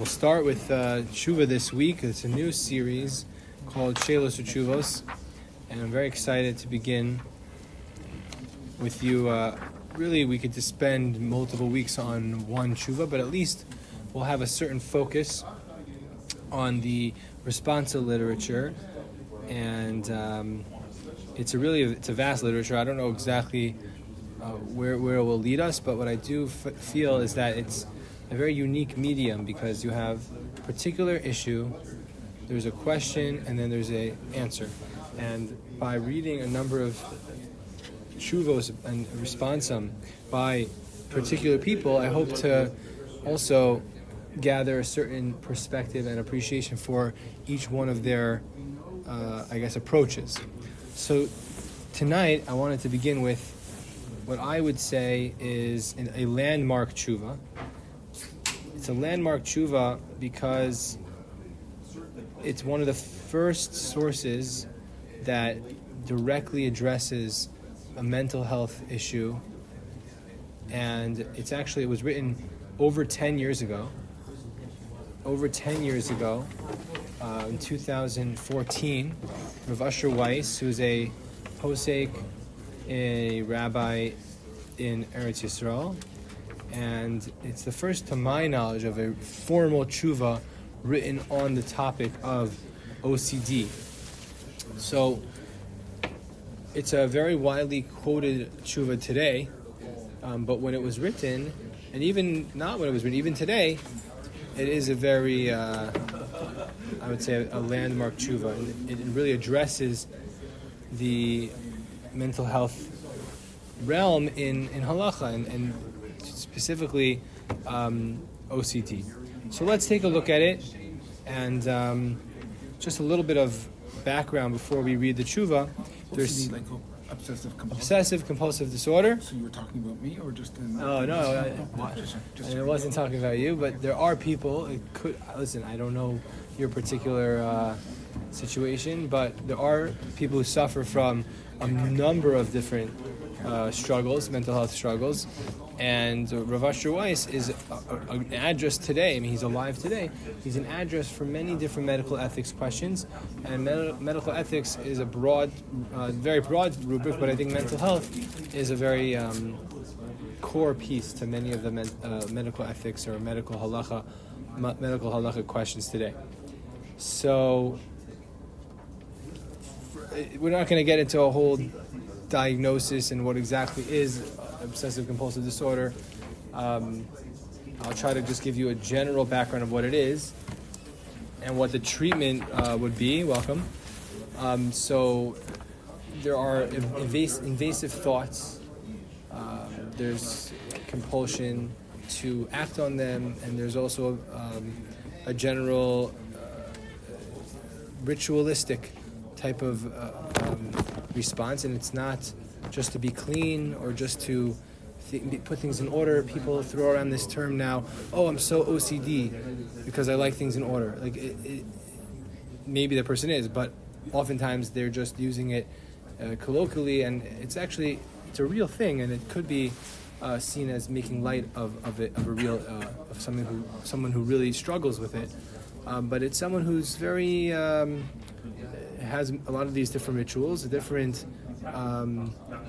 We'll start with Teshuva this week. It's a new series called Sheilos Uteshuvos, and I'm very excited to begin with you. Really, we could just spend multiple weeks on one Teshuva, but at least we'll have a certain focus on the Responsa literature, and it's a vast literature. I don't know exactly where it will lead us, but what I do feel is that it's a very unique medium because you have a particular issue, there's a question, and then there's an answer. And by reading a number of Shuvos and Responsa by particular people, I hope to also gather a certain perspective and appreciation for each one of their, approaches. So tonight, I wanted to begin with what I would say is a landmark tshuva. It's a landmark tshuva because it's one of the first sources that directly addresses a mental health issue, and it was written over 10 years ago. In 2014, Rav Weiss, who's a posek, a rabbi in Eretz Yisrael, and it's the first, to my knowledge, of a formal tshuva written on the topic of OCD. So it's a very widely quoted tshuva today, but when it was written, and even not when it was written, even today, it is a very, I would say, a landmark tshuva. And it really addresses the mental health realm in halacha and specifically OCD. So let's take a look at it, and just a little bit of background before we read the tshuva. There's obsessive compulsive disorder. So you were talking about me, or just in? Oh no, I wasn't talking about you. But there are people. Listen. I don't know your particular situation, but there are people who suffer from a number of different struggles, mental health struggles. And Rav Weiss is an address today. I mean, he's alive today. He's an address for many different medical ethics questions. And medical ethics is a very broad rubric, but I think mental health is a very core piece to many of the medical ethics or medical halacha questions today. So we're not going to get into a whole diagnosis and what exactly is obsessive compulsive disorder. I'll try to just give you a general background of what it is and what the treatment would be. Welcome. So there are invasive thoughts. There's compulsion to act on them, and there's also a general ritualistic type of response, and it's not just to be clean or just to put things in order. People throw around this term now, I'm so OCD because I like things in order. Maybe the person is, but oftentimes they're just using it colloquially, and it's a real thing, and it could be seen as making light of someone who really struggles with it. But it's someone who's very has a lot of these different rituals, different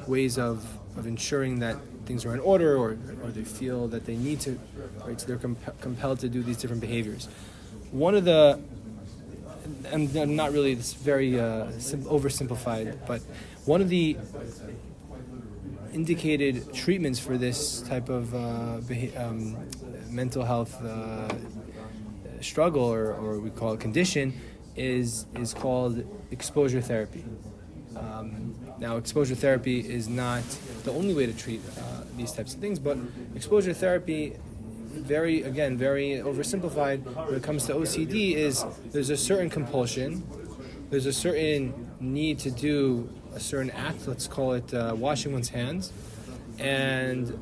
ways of ensuring that things are in order, or they feel that they need to, right? So they're compelled to do these different behaviors. One of the, and I'm not really, it's very oversimplified, but one of the indicated treatments for this type of mental health struggle, or we call it condition, is called exposure therapy. Now, exposure therapy is not the only way to treat these types of things, but exposure therapy, very oversimplified, when it comes to OCD, is there's a certain compulsion, there's a certain need to do a certain act, let's call it washing one's hands, and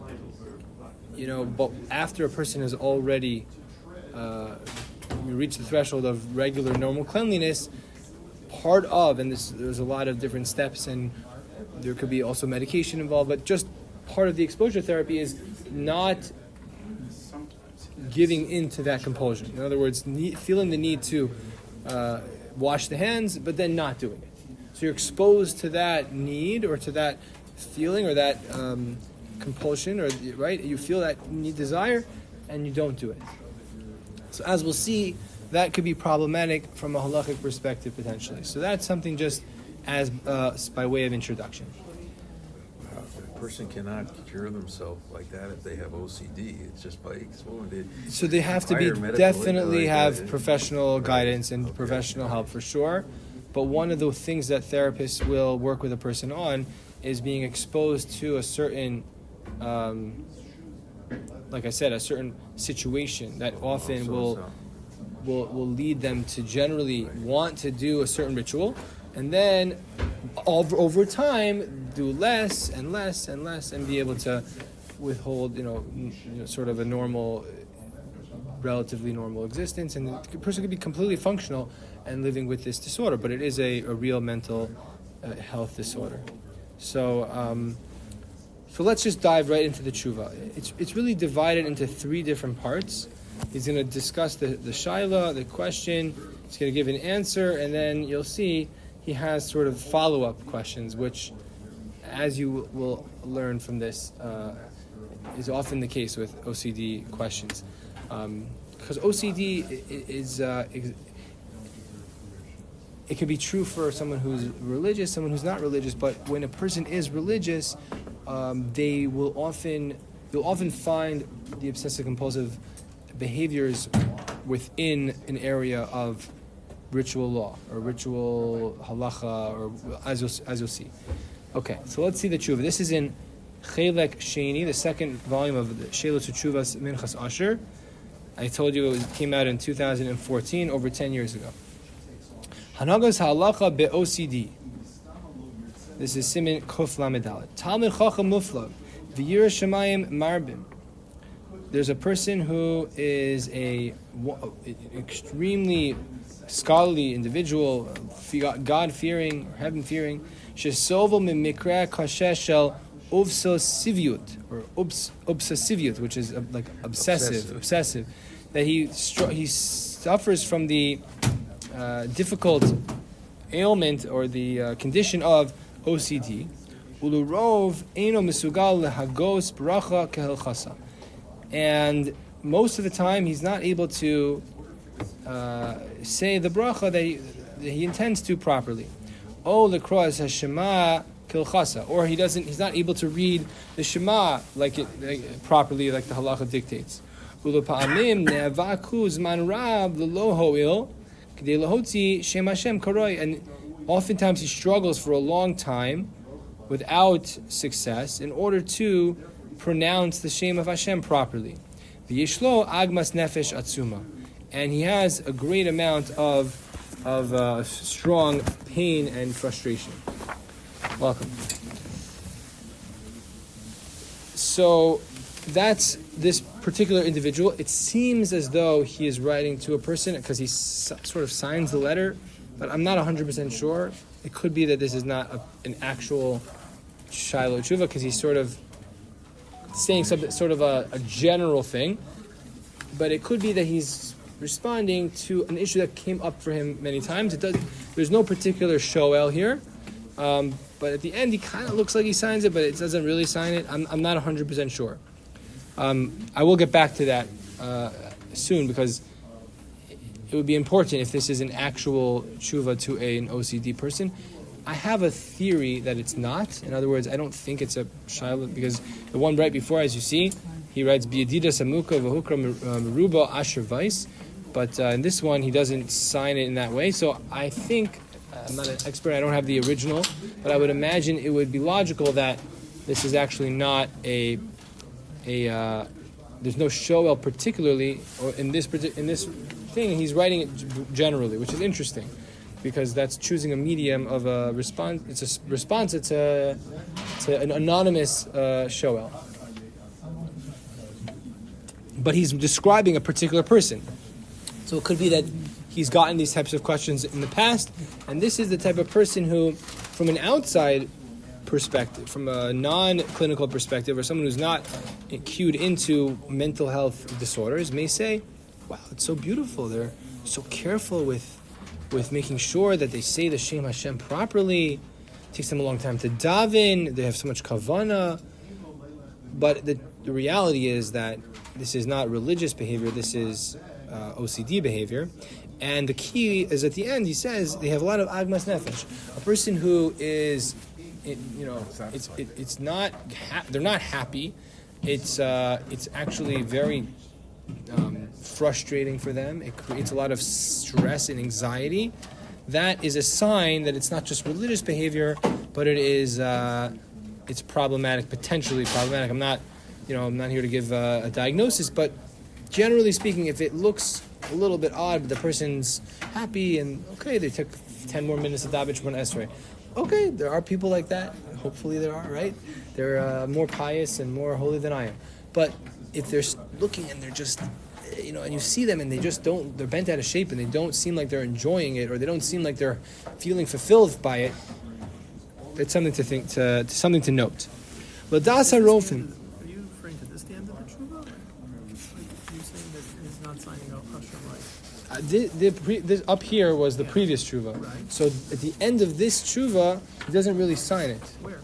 but after a person has already reached the threshold of regular normal cleanliness, part of, and there's a lot of different steps, and there could be also medication involved, but just part of the exposure therapy is not giving into that compulsion. In other words, feeling the need to wash the hands, but then not doing it. So you're exposed to that need or to that feeling or that compulsion, or right? You feel that need, desire, and you don't do it. So as we'll see, that could be problematic from a halachic perspective potentially. So that's something just as by way of introduction. A person cannot cure themselves like that if they have OCD. It's just by so they have to be definitely have professional guidance and professional help for sure. But one of the things that therapists will work with a person on is being exposed to a certain, like I said, a certain situation that often will lead them to generally want to do a certain ritual, and then over time do less and less and less, and be able to withhold, sort of a normal, relatively normal existence, and the person could be completely functional and living with this disorder, but it is a real mental health disorder. So let's just dive right into the tshuva. It's really divided into three different parts. He's going to discuss the shaila, the question. He's going to give an answer, and then you'll see he has sort of follow-up questions, which, as you will learn from this, is often the case with OCD questions. Because OCD is it can be true for someone who's religious, someone who's not religious, but when a person is religious, you'll often find the obsessive-compulsive behaviors within an area of ritual law or ritual halacha, or as you'll see. Okay, so let's see the tshuva. This is in Chelek Sheni, the second volume of the Sheilos Uteshuvos Minchas Asher. I told you it came out in 2014, over 10 years ago. Hanagas halacha be-OCD. This is Siman Kuf Lamedalet. Talmid Chacham Muflag, V'yirah Shemayim Marbim. There's a person who is an extremely scholarly individual, God-fearing, or heaven-fearing, shesovel mimikra kashesh shel obsessiviyut, or obsessiviyut, which is like obsessive, that he suffers from the difficult ailment or the condition of OCD. Ulurov eino misugal lehagos bracha kehelchasa. And most of the time, he's not able to say the bracha that he intends to properly. O lekros hashema kilchasa, or he's not able to read the Shema properly, like the halacha dictates. Ulupa'amim ne'avaku zman rab l'lo ho'il k'dei lahotzi shem Hashem karoi, and oftentimes he struggles for a long time without success in order to pronounce the Shem of Hashem properly. V'yishlo agmas nefesh atzuma, and he has a great amount of strong pain and frustration. Welcome. So that's this particular individual. It seems as though he is writing to a person because he sort of signs the letter, but I'm not 100% sure. It could be that this is not an actual Shiloh Tshuva, because he's sort of saying something, sort of a general thing, but it could be that he's responding to an issue that came up for him many times. There's no particular shoel here, but at the end he kind of looks like he signs it, but it doesn't really sign it. I'm not 100% sure. I will get back to that soon, because it would be important if this is an actual tshuva to an OCD person. I have a theory that it's not. In other words, I don't think it's a shiloh, because the one right before, as you see, he writes B'yedida Samuka V'hukra Meruba Asher Weiss, but in this one he doesn't sign it in that way. So I think, I'm not an expert, I don't have the original, but I would imagine it would be logical that this is actually not there's no shoel particularly, or in this thing he's writing it generally, which is interesting, because that's choosing a medium of a response. It's a response. It's an anonymous shoel, but he's describing a particular person. So it could be that he's gotten these types of questions in the past, and this is the type of person who, from an outside perspective, from a non-clinical perspective, or someone who's not cued into mental health disorders, may say, wow, it's so beautiful. They're so careful with making sure that they say the Shem Hashem properly. It takes them a long time to daven. They have so much kavana. But the reality is that this is not religious behavior. This is OCD behavior. And the key is at the end, he says, they have a lot of agmas nefesh. A person who is, it's not, they're not happy. It's actually very frustrating for them. It creates a lot of stress and anxiety. That is a sign that it's not just religious behavior, but it is, it's problematic, potentially problematic. I'm not here to give a diagnosis, but generally speaking, if it looks a little bit odd, but the person's happy and okay, they took 10 more minutes of daven for an esrei. Okay, there are people like that. Hopefully there are, right? They're more pious and more holy than I am. But if they're looking and they're just, and you see them and they just don't, they're bent out of shape and they don't seem like they're enjoying it, or they don't seem like they're feeling fulfilled by it, it's something to think, something to note. Ladas harofim. Are you referring to this the end of the Teshuva? Like you saying that he's not signing out Hashem right? This up here was the previous Teshuva. Right. So at the end of this Teshuva, he doesn't really sign it. Where?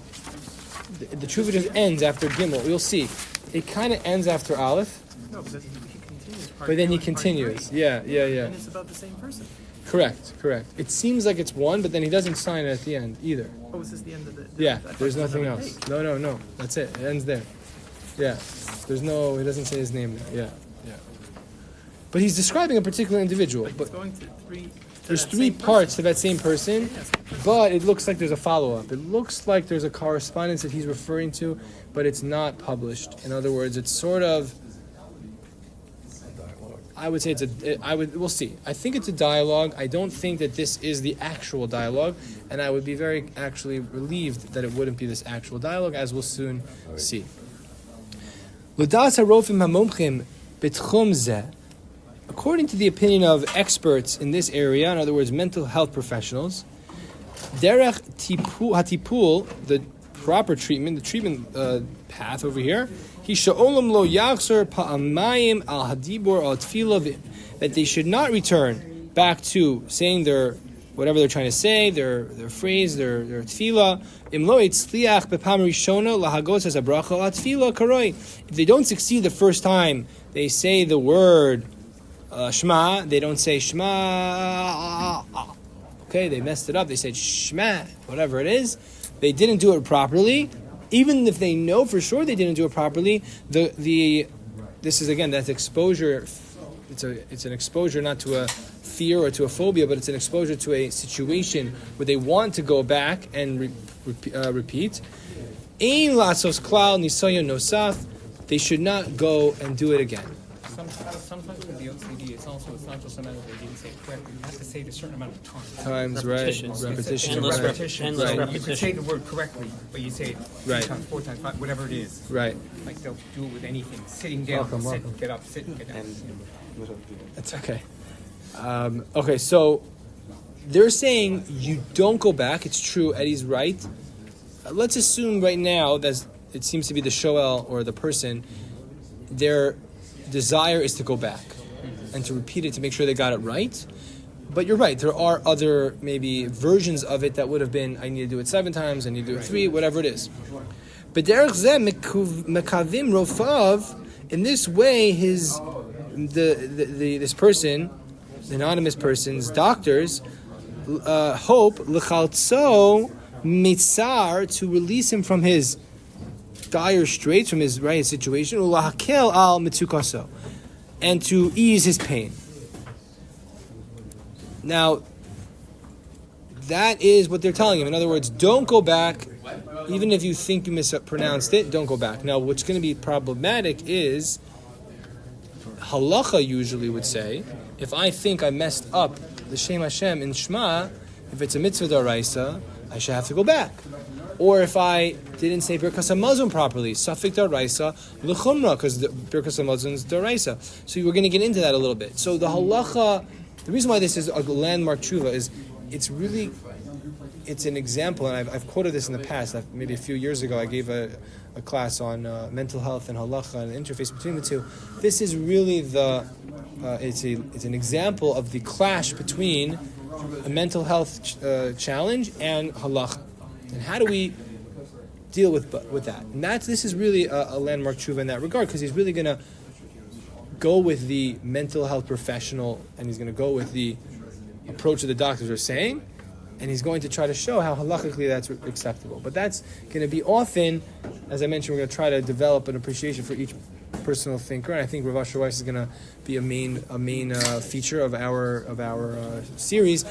The Teshuva just ends after Gimel. You'll see. It kind of ends after Aleph. No, because he continues. But then he continues. Yeah. And it's about the same person. Correct. It seems like it's one, but then he doesn't sign it at the end either. Oh, is this the end of the... Yeah, there's nothing else. No. That's it. It ends there. Yeah. He doesn't say his name there. Yeah. But he's describing a particular individual. But But he's going to three... there's three parts to that same person, but it looks like there's a follow-up. It looks like there's a correspondence that he's referring to, but it's not published. In other words, it's sort of... I would say we'll see. I think it's a dialogue. I don't think that this is the actual dialogue, and I would be very actually relieved that it wouldn't be this actual dialogue, as we'll soon see. According to the opinion of experts in this area, in other words, mental health professionals, derech hatipul, the proper treatment, the treatment path over here, that they should not return back to saying their whatever they're trying to say, their phrase, their tefillah. If they don't succeed the first time, they say the word Shema. They don't say Shema. Okay, they messed it up. They said Shema, whatever it is. They didn't do it properly. Even if they know for sure they didn't do it properly, this is again, that's exposure. It's an exposure not to a fear or to a phobia, but it's an exposure to a situation where they want to go back and repeat. Ein lasos klal nisayon nosaf. They should not go and do it again. Sometimes with the OCD, it's not just a matter of they didn't say it correctly. You have to say it a certain amount of times. Repetition. Endless Right. repetition. Right. You could say the word correctly, but you say it 3 times, 4 times, 5, whatever it is. Right. Like they'll do it with anything. Sitting down, sit, get up, sit, get down. That's okay. Okay, so they're saying you don't go back. It's true. Eddie's right. Let's assume right now that it seems to be the shoel or the person, their desire is to go back and to repeat it to make sure they got it right. But you're right. There are other maybe versions of it that would have been, I need to do it 7 times, I need to do it 3, whatever it is. But mekavim rofav, in this way, this person, the anonymous person's doctors, hope l'chaltzo mitzar, to release him from his dire straits, from his situation, ulahakel al mitzukaso, and to ease his pain. Now, that is what they're telling him. In other words, don't go back. Even if you think you mispronounced it, don't go back. Now, what's going to be problematic is, halacha usually would say, if I think I messed up the Shem Hashem in Shema, if it's a mitzvah daraisa, I should have to go back. Or if I didn't say Birkas HaMazon properly, Safik daraisa, l'chumra, because Birkas HaMazon is daraisa. So we're going to get into that a little bit. So the halacha, the reason why this is a landmark tshuva is it's really it's an example, and I've quoted this in the past. Maybe a few years ago, I gave a class on mental health and halacha and the interface between the two. This is really it's an example of the clash between a mental health challenge and halacha, and how do we deal with that? And this is really a landmark tshuva in that regard, because he's really going to go with the mental health professional, and he's going to go with the approach that the doctors are saying, and he's going to try to show how halachically that's acceptable. But that's going to be often, as I mentioned, we're going to try to develop an appreciation for each personal thinker, and I think Rav Asher Weiss is going to be a main feature of our series,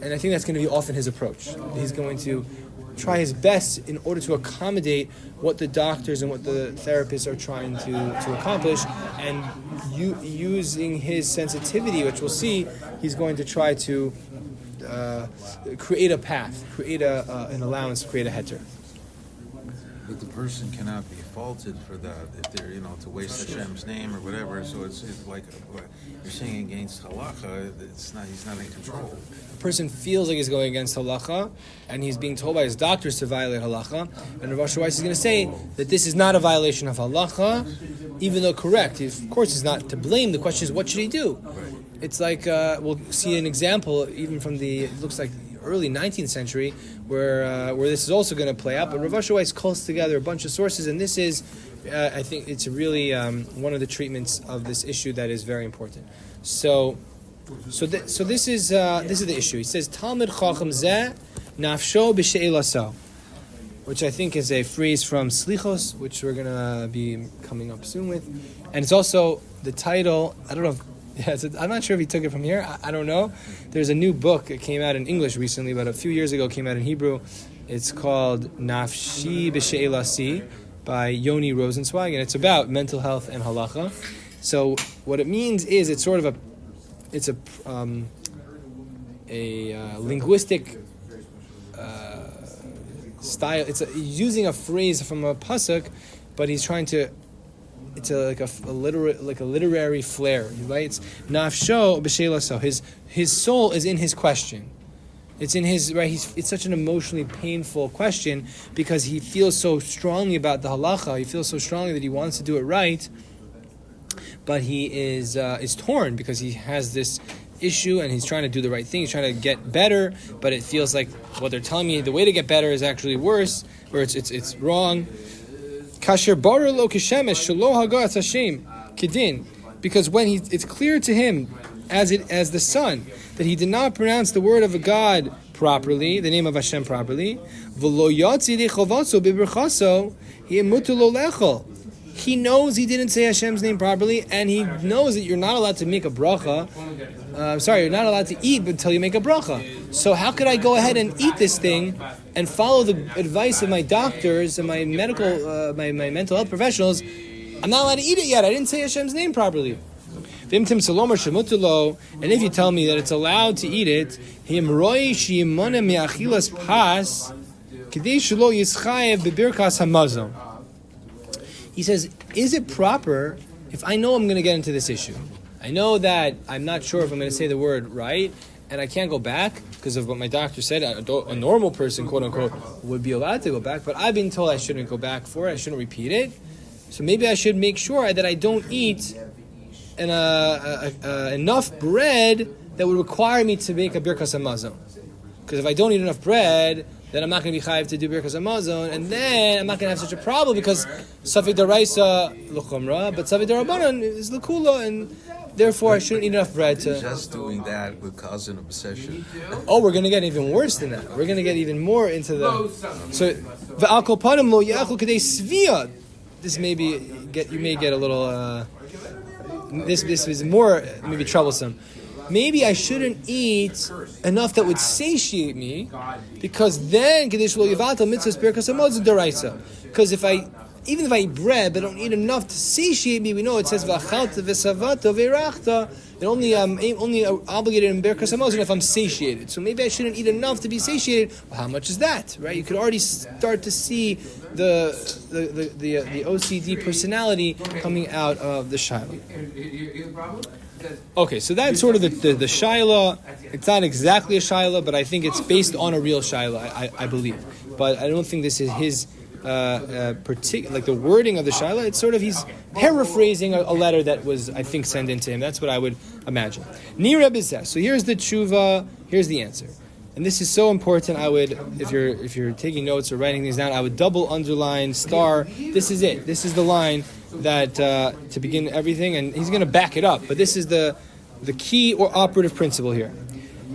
and I think that's going to be often his approach. He's going to try his best in order to accommodate what the doctors and what the therapists are trying to accomplish, and using his sensitivity, which we'll see, he's going to try to create a path, create an allowance, create a heter. But the person cannot be faulted for that if they're, to waste Hashem's name or whatever. So it's like you're saying against halacha. He's not in control. A person feels like he's going against halacha, and he's being told by his doctors to violate halacha. And Rav Asher Weiss is going to say that this is not a violation of halacha, even though correct. Of course, he's not to blame. The question is, what should he do? Right. It's like we'll see an example even from it looks like early 19th century, where this is also going to play out. But Rav Asher Weiss calls together a bunch of sources, and this is, I think, it's really one of the treatments of this issue that is very important. So this is the issue. He says Talmud Chacham Zeh Nafsho b'Sheilos, which I think is a phrase from Slichos, which we're going to be coming up soon with, and it's also the title. I don't know. I'm not sure if he took it from here. I don't know. There's a new book. It came out in English recently, but a few years ago it came out in Hebrew. It's called Nafshi B'She'elasi by Yoni Rosenzweig, and it's about mental health and halacha. So what it means is it's sort of a linguistic style. It's using a phrase from a pasuk, but he's trying to. It's like a literary flair. He writes, "Nafsho b'Sheilos." His soul is in his question. It's in his right. It's such an emotionally painful question because he feels so strongly about the halacha. He feels so strongly that he wants to do it right, but he is torn because he has this issue and he's trying to do the right thing. He's trying to get better, but it feels like what they're telling me, the way to get better is actually worse, or it's wrong. Kasher barer lo kishemesh shelo hagas Hashem kedin, because when it's clear to him as the sun that he did not pronounce the word of a God properly, the name of Hashem properly, v'lo yatzi dechovaso b'berchaso himutu lo lechol. He knows he didn't say Hashem's name properly, and he knows that you're not allowed to make a bracha. You're not allowed to eat until you make a bracha. So how could I go ahead and eat this thing and follow the advice of my doctors and my medical, my mental health professionals? I'm not allowed to eat it yet. I didn't say Hashem's name properly. And if you tell me that it's allowed to eat it, he says, is it proper if I know I'm going to get into this issue? I know that I'm not sure if I'm going to say the word right, and I can't go back because of what my doctor said. A normal person, quote unquote, would be allowed to go back, but I've been told I shouldn't go back for it. I shouldn't repeat it. So maybe I should make sure that I don't eat enough bread that would require me to make a birkas hamazon. Because if I don't eat enough bread, then I'm not going to be chayiv to do birkas hamazon, and then I'm not going to have such a problem because safek daraisa l'chumra, but safek darabanan is l'kula, and therefore I shouldn't eat enough bread to. Just doing that would cause an obsession. Oh, we're going to get even worse than that. We're going to get even more into the. So v'al kol panim lo ya'achol kadei svia. This may be you may get a little. This is more maybe troublesome. Maybe I shouldn't eat enough that would satiate me, because then because even if I eat bread but don't eat enough to satiate me, we know it says it only obligated in berkas hamazon if I'm satiated. So maybe I shouldn't eat enough to be satiated. Well, how much is that, right? You could already start to see the OCD personality coming out of the Sheilos. Okay, so that's sort of the Shaila. It's not exactly a Shaila, but I think it's based on a real Shaila, I believe. But I don't think this is his particular, like the wording of the Shaila. It's sort of, he's paraphrasing a letter that was, I think, sent in to him. That's what I would imagine. Nira Bizeh. So here's the Teshuva, here's the answer. And this is so important. I would, if you're taking notes or writing things down, I would double underline, star. This is it. This is the line that to begin everything, and he's going to back it up. But this is the key or operative principle here.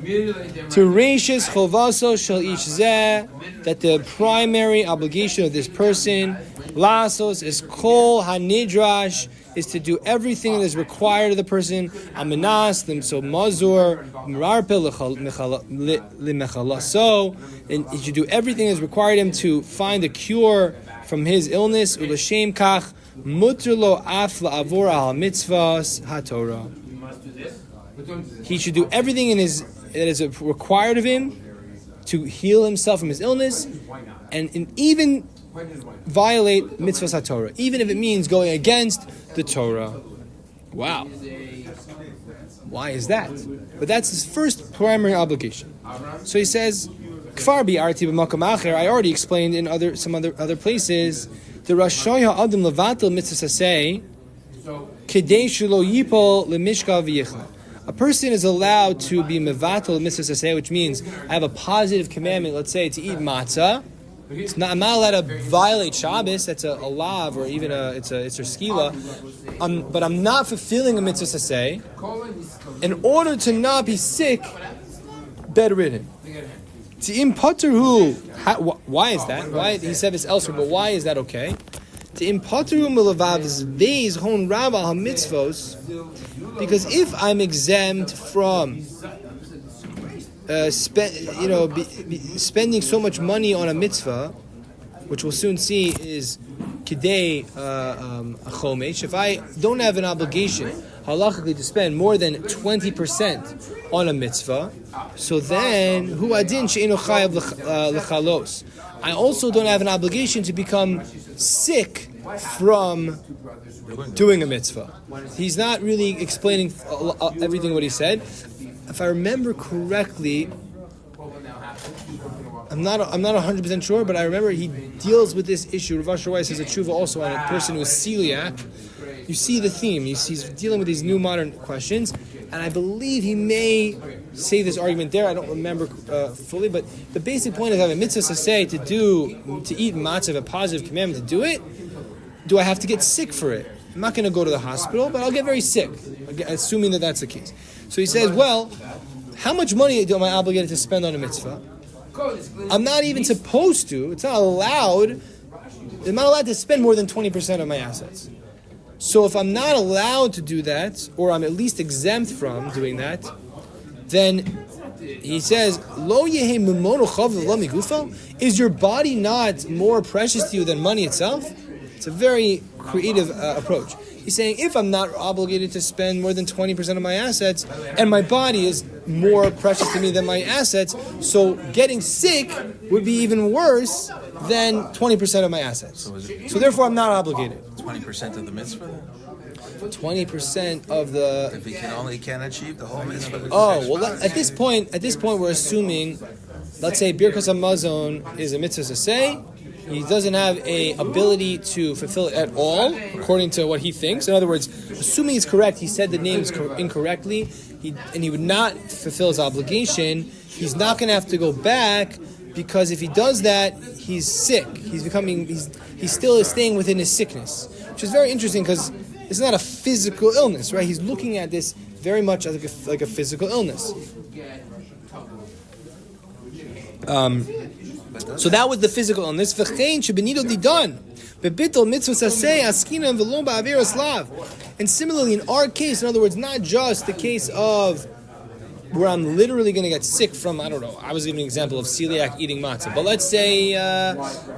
To reishis chovaso shel ish zeh, that the primary obligation of this person, lasos, is kol hanidrash, is to do everything that is required of the person. Amenas, so mazur, mirarpe limechalaso, and he should do everything that is required of him to find a cure from his illness. Ulashem kach mutter lo af la'avor al mitzvahs haTorah. He should do everything that is required of him to heal himself from his illness, and even violate mitzvahs haTorah, even if it means going against the Torah. Wow. Why is that? But that's his first primary obligation. So he says, Kfar bi'arti b'makam acher, I already explained in some other places, the Rashoy ha'adam levatel mitzvahs hasei, kedei shelo yipol lemishka v'yichla. A person is allowed to be mevatel mitzvahs hasei, which means I have a positive commandment, let's say, to eat matzah. I'm not allowed to violate Shabbos. That's a lav, or even it's a skila. But I'm not fulfilling a mitzvah saseh in order to not be sick, bedridden. Why is that? Why he said this elsewhere? But why is that okay? Because if I'm exempt from spending so much money on a mitzvah, which we'll soon see is kidei chomesh. If I don't have an obligation halachically to spend more than 20% on a mitzvah, so then hu adin she'eno chayav lechalos. I also don't have an obligation to become sick from doing a mitzvah. He's not really explaining everything what he said. If I remember correctly, I'm not 100% sure, but I remember he deals with this issue. Rav Asher Weiss has a tshuva also on a person who is celiac. You see the theme. He's dealing with these new modern questions, and I believe he may say this argument there. I don't remember fully, but the basic point is I have a mitzvah to say to eat matzah, a positive commandment to do it. Do I have to get sick for it? I'm not going to go to the hospital, but I'll get very sick, assuming that that's the case. So he says, well, how much money am I obligated to spend on a mitzvah? I'm not even supposed to. It's not allowed. I'm not allowed to spend more than 20% of my assets. So if I'm not allowed to do that, or I'm at least exempt from doing that, then he says, Lo yehe mimono chav lo migufo? Is your body not more precious to you than money itself? It's a very creative approach. He's saying, if I'm not obligated to spend more than 20% of my assets, and my body is more precious to me than my assets, so getting sick would be even worse than 20% of my assets. So therefore, I'm not obligated. 20% of the mitzvah then? 20% of the... If he can achieve the whole mitzvah. Oh, well, at this point, we're assuming, let's say Birkas HaMazon is a mitzvah saseh. He doesn't have a ability to fulfill it at all, according to what he thinks. In other words, assuming he's correct, he said the names incorrectly, and he would not fulfill his obligation. He's not going to have to go back, because if he does that, he's sick. He still is staying within his sickness, which is very interesting because it's not a physical illness, right? He's looking at this very much as like a physical illness. So that was the physical illness. And similarly, in our case, in other words, not just the case of where I'm literally going to get sick from, I don't know, I was giving an example of celiac eating matzah, but let's say a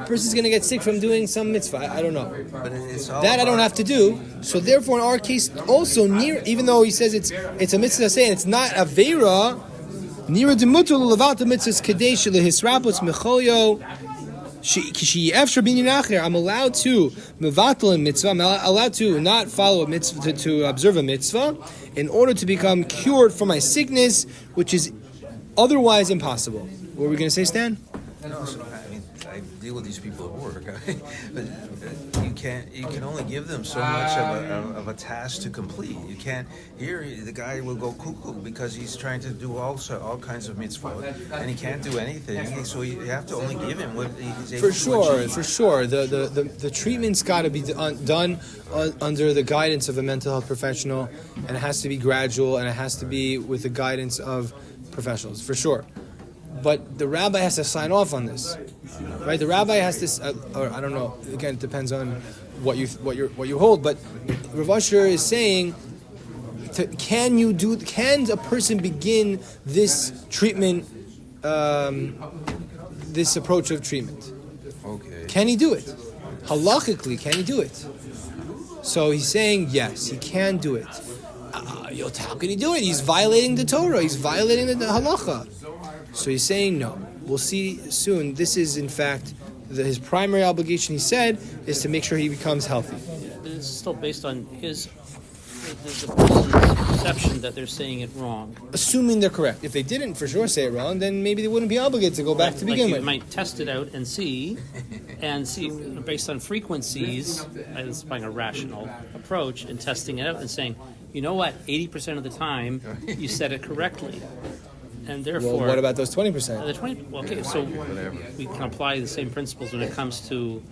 person's going to get sick from doing some mitzvah, I don't know. That I don't have to do. So therefore, in our case, also, even though he says it's a mitzvah saying it's not aveira, Nira demutul levata mitzvahs kadesh lehisrapos mecholyo I'm allowed to mevatel in mitzvah. I'm allowed to not follow a mitzvah, to observe a mitzvah in order to become cured from my sickness, which is otherwise impossible. What were we going to say, Stan? No, so, I mean, I deal with these people at work, but you can only give them so much of a task to complete. You can't. Here, the guy will go cuckoo because he's trying to do all kinds of mitzvot, and he can't do anything. So you have to only give him what he's able to achieve. For sure. The treatment's got to be done under the guidance of a mental health professional, and it has to be gradual, and it has to be with the guidance of professionals, for sure. But the rabbi has to sign off on this, right? The rabbi has to, or I don't know. Again, it depends on what you hold. But Rav Asher is saying, can a person begin this treatment, this approach of treatment? Okay. Can he do it? Halachically, can he do it? So he's saying yes, he can do it. How can he do it? He's violating the Torah. He's violating the halacha. So he's saying no. We'll see soon. This is, in fact, his primary obligation, he said, is to make sure he becomes healthy. This is still based on the person's perception that they're saying it wrong. Assuming they're correct. If they didn't for sure say it wrong, then maybe they wouldn't be obligated to go back to begin you with. might test it out and see based on frequencies, it's buying a rational approach and testing it out and saying, you know what, 80% of the time you said it correctly. And therefore, well, what about those 20%? The 20. Well, okay, so we can apply the same principles when it comes to,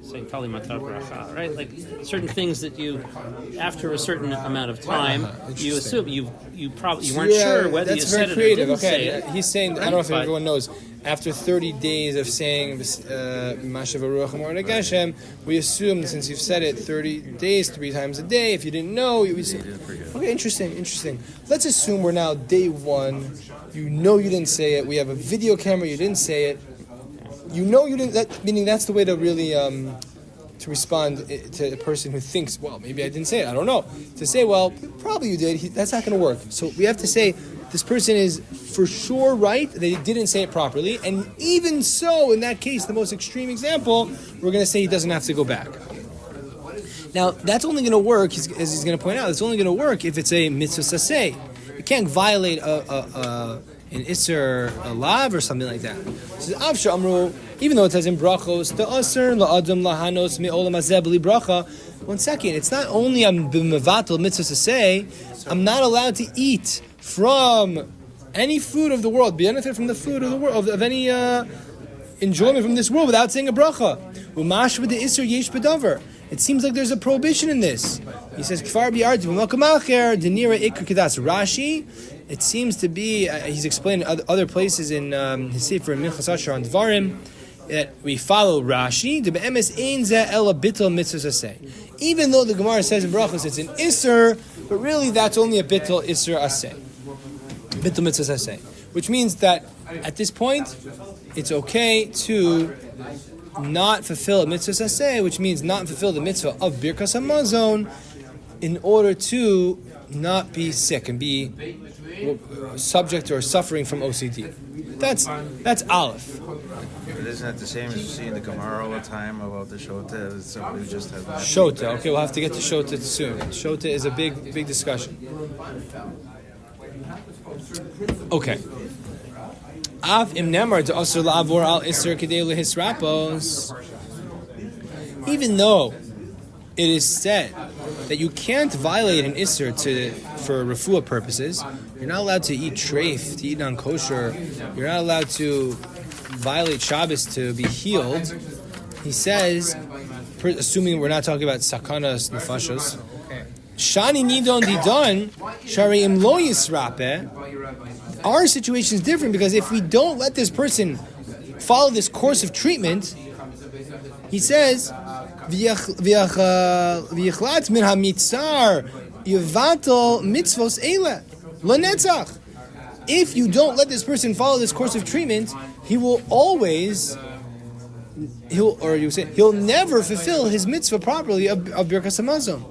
saying Tali Matar Bracha, right? Like certain things that you, after a certain amount of time, you assume you weren't sure whether you said it or didn't say it. He's saying, right? I don't know if everyone knows, after 30 days of saying Mashav Ruach Amor Geshem, we assume since you've said it 30 days, 3 times a day, if you didn't know, you would say, okay, interesting. Let's assume we're now day 1. You know you didn't say it. We have a video camera. You didn't say it. You know you didn't. Meaning that's the way to really to respond to a person who thinks, well, maybe I didn't say it. I don't know. To say, well, probably you did. That's not going to work. So we have to say this person is for sure right. They didn't say it properly, and even so, in that case, the most extreme example, we're going to say he doesn't have to go back. Now, that's only going to work, as he's going to point out, it's only going to work if it's a mitzvah saseh. You can't violate an Isser, a lav, or something like that. So, even though it says in brachos, the Asr, la'adam, lahanos, me'olam hazeh, b'li bracha. 1 second, it's not only I'm b'mevatel mitzvah saseh, I'm not allowed to eat from any food of the world, benefit from the food of the world, of any enjoyment from this world without saying a bracha. U'mash with the Isser yesh b'davar. It seems like there's a prohibition in this. He says, Kfar bi'arti b'makam acher, denira ikr kedas Rashi. It seems to be, he's explained other places in his Sefer Minchas Asher on Dvarim, that we follow Rashi, the be'emes ein zeh ela bittul mitzvah aseh. Even though the Gemara says in Brachos it's an Isser, but really that's only a bittul Isser aseh. Bittul mitzvah aseh. Which means that at this point, it's okay to not fulfill a mitzvah aseh, which means not fulfill the mitzvah of Birkas HaMazon, in order to not be sick and be subject or suffering from OCD. That's Aleph. But isn't that the same as you see in the Gemara all the time about the Shota? Somebody who just has Shota. Okay, we'll have to get to Shota soon. Shota is a big discussion. Okay. Av im nemar to asur la'avor al iser kedei lehisrapos. Even though it is said that you can't violate an Isser for refuah purposes, you're not allowed to eat treif, to eat non-kosher, you're not allowed to violate Shabbos to be healed. He says, assuming we're not talking about sakanas nefashos, shani nidon didon shari im lo yisrape. Our situation is different because if we don't let this person follow this course of treatment, he says, V'yachlat min hamitzar yivatel mitzvos eile l'netzach. If you don't let this person follow this course of treatment, he will always, he'll never fulfill his mitzvah properly of Birkas Hamazon.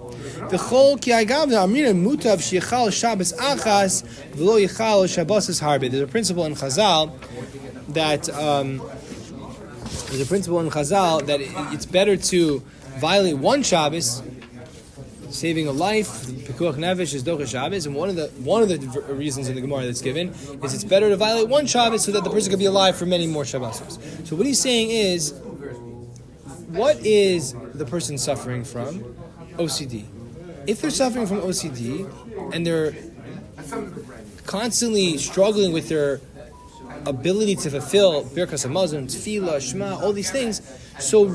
V'chol ki agavna amrina mutav shichal Shabbos achas v'lo yichal Shabbos harbe. There's a principle in Chazal that it's better to violate one Shabbos saving a life, pikuach nefesh is docha Shabbos, and one of the reasons in the Gemara that's given is it's better to violate one Shabbos so that the person can be alive for many more Shabbosos. So what he's saying is, what is the person suffering from? OCD. If they're suffering from OCD and they're constantly struggling with their ability to fulfill Birkas Hamazon, Tefillah, Shema, all these things, so